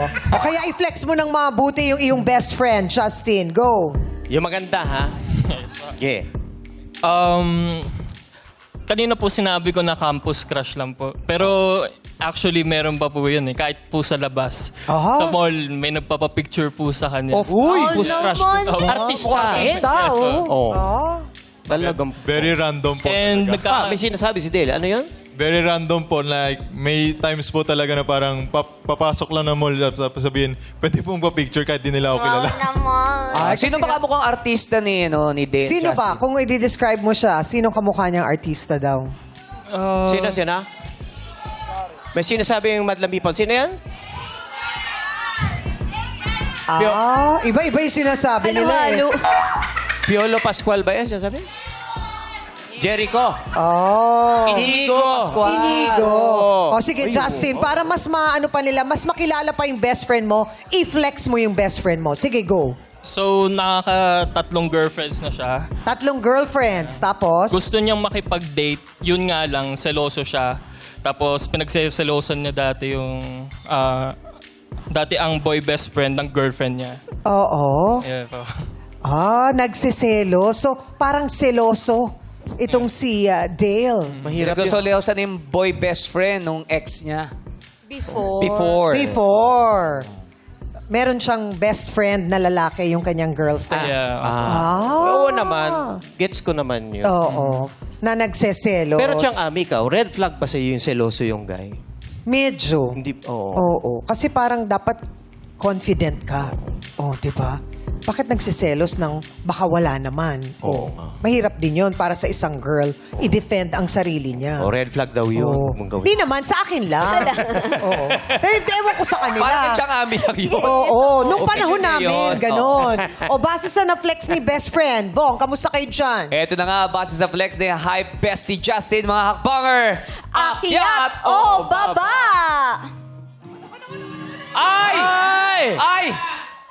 O kaya i-flex mo ng mabuti yung iyong best friend, Justin. Go. Yung maganda, ha? Yeah. Kanina po sinabi ko na campus crush lang po. Pero actually meron pa po yun eh. Kahit po sa labas. Aha. Sa mall, may nagpapapicture po sa kanya. Uy, Oh, who's crush? naman. Artista. Artista, Yes, po. Oh. Ah. Talagang... Very random po. And May sinasabi si Dale. Ano yun? Very random po. Like, may times po talaga na parang papasok lang ng mall tapos sabihin, pwede pong pa-picture kahit di nila ako kilala. naman. Ay, Sino kasi ba kamukhang artista ni Dale? Sino ba? Kung i-describe mo siya, sinong kamukha niyang artista daw? Sino? May sinasabi yung Madlang People. Sino yan? Iba-iba yung sinasabi nila eh. Piolo Pascual ba yan? Sinasabi? Jericho. Oh. Inigo. Inigo. O Oh. sige, Ay, Justin, para mas maano pa nila, mas makilala pa yung best friend mo, i-flex mo yung best friend mo. Sige, go. So, nakakatatlong girlfriends na siya. 3 girlfriends, tapos? Gusto niyang makipag-date. Yun nga lang, seloso siya. Tapos, pinagseselosan niya dati yung... dati ang boy best friend ng girlfriend niya. Oo. Yeah, po. Nagsiselo. So, parang seloso itong si Dale. Mahirap yun. Nagkasoleosan yung boy best friend nung ex niya. Before. Before. Meron siyang best friend na lalaki, yung kanyang girlfriend. Yeah. Oo naman. Gets ko naman yun. Oo. Na nagseselos. Pero Chang Ami, ikaw, red flag ba sa'yo yung seloso yung guy? Medyo. Hindi, oo. Oo. Kasi parang dapat confident ka. Oh, di ba? Bakit nagsiselos ng baka wala naman? Oo. Mahirap din yun para sa isang girl i-defend ang sarili niya. O, red flag daw yun. Oo. Huwag mong gawin. Di naman, sa akin lang. Oo. Pero ewan ko sa kanila. Parang siyang amin lang yun. Oo. Nung Opinion panahon niya namin, yun. ganon. O base sa na-flex ni best friend. Bong, kamusta kayo dyan? Eto na nga, base sa flex ni Hype Bestie Justin, mga hakbanger. Akyat o baba? Ay! Ay!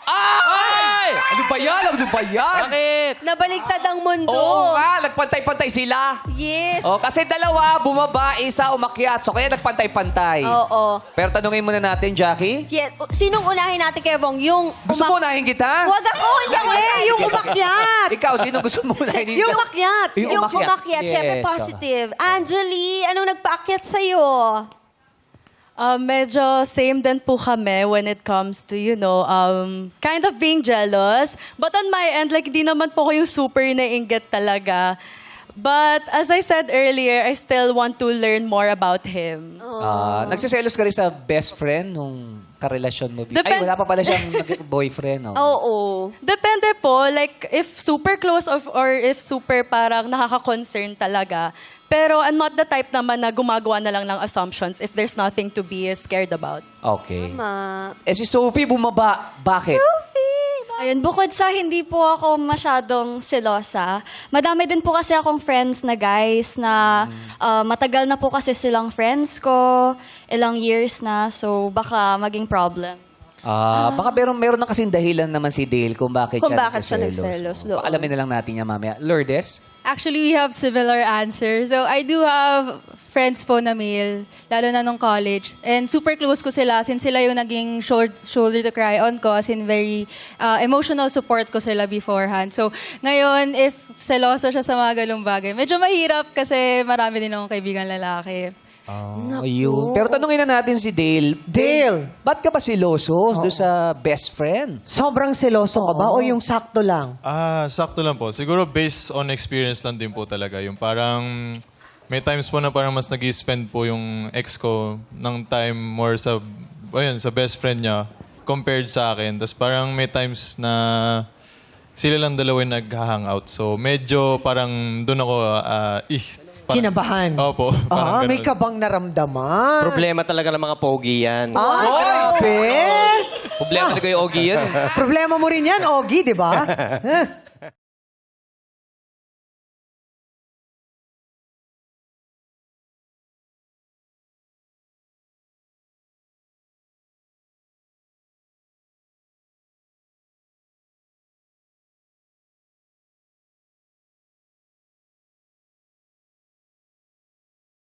Ay! Ay! Ano ba yan? Ano ba yan? Bakit? Nabaligtad ang mundo. Oo nga, nagpantay-pantay sila. Yes. Oh, kasi dalawa, bumaba, isa umakyat. So kaya nagpantay-pantay. Oo. Pero tanungin muna natin, Jackie. Yes. Sinong unahin natin, Kevong? Yung Gusto mo unahin kita? Wag ako, hindi ako Yung umakyat. Ikaw, sino gusto mo unahin? Yung umakyat. Yung umakyat, syempre Yes. positive. Angeli, anong nagpaakyat sa'yo? Medyo same din po kami when it comes to, kind of being jealous. But on my end, like, di naman po ko yung super naiinggit talaga. But as I said earlier, I still want to learn more about him. Nagsiselos ka rin sa best friend nung karelasyon mo? Ay, Depend- wala pa pala siyang boyfriend. Oh. Oo. Depende po, like, if super close or if super parang nakaka-concern talaga. Pero I'm not the type naman na gumagawa na lang ng assumptions if there's nothing to be scared about. Okay. Ma. Si Sophie bumaba. Bakit? Ayun, bukod sa hindi po ako masyadong selosa, madami din po kasi akong friends na guys na matagal na po kasi silang friends ko, ilang years na, so baka maging problem. Baka meron na kasing dahilan naman si Dale kung bakit Kung siya bakit siya nagselos doon. Alamin na lang natin yan mamaya. Lourdes? Actually, we have similar answers. So, I do have friends po na male, lalo na nung college. And super close ko sila since sila yung naging shoulder to cry on ko. As in, very emotional support ko sila beforehand. So, ngayon, if seloso siya sa mga galong bagay, medyo mahirap kasi marami din akong kaibigan lalaki. Ayun. Pero tanungin na natin si Dale. Dale. Ba't ka ba siloso doon sa best friend? Sobrang seloso ka ba o yung sakto lang? Sakto lang po. Siguro based on experience lang din po talaga. Yung parang may times po na parang mas nag-spend po yung ex ko ng time more sa best friend niya compared sa akin. Tapos parang may times na sila lang dalawa yung nag-hangout. So medyo parang doon ako, Kinabahan. Opo. Parang May ganun. kabang naramdaman. Problema talaga ng mga pogi yan. Grabe. Problema na kayo, Ogie, yan. Problema mo rin yan, Ogie, di ba?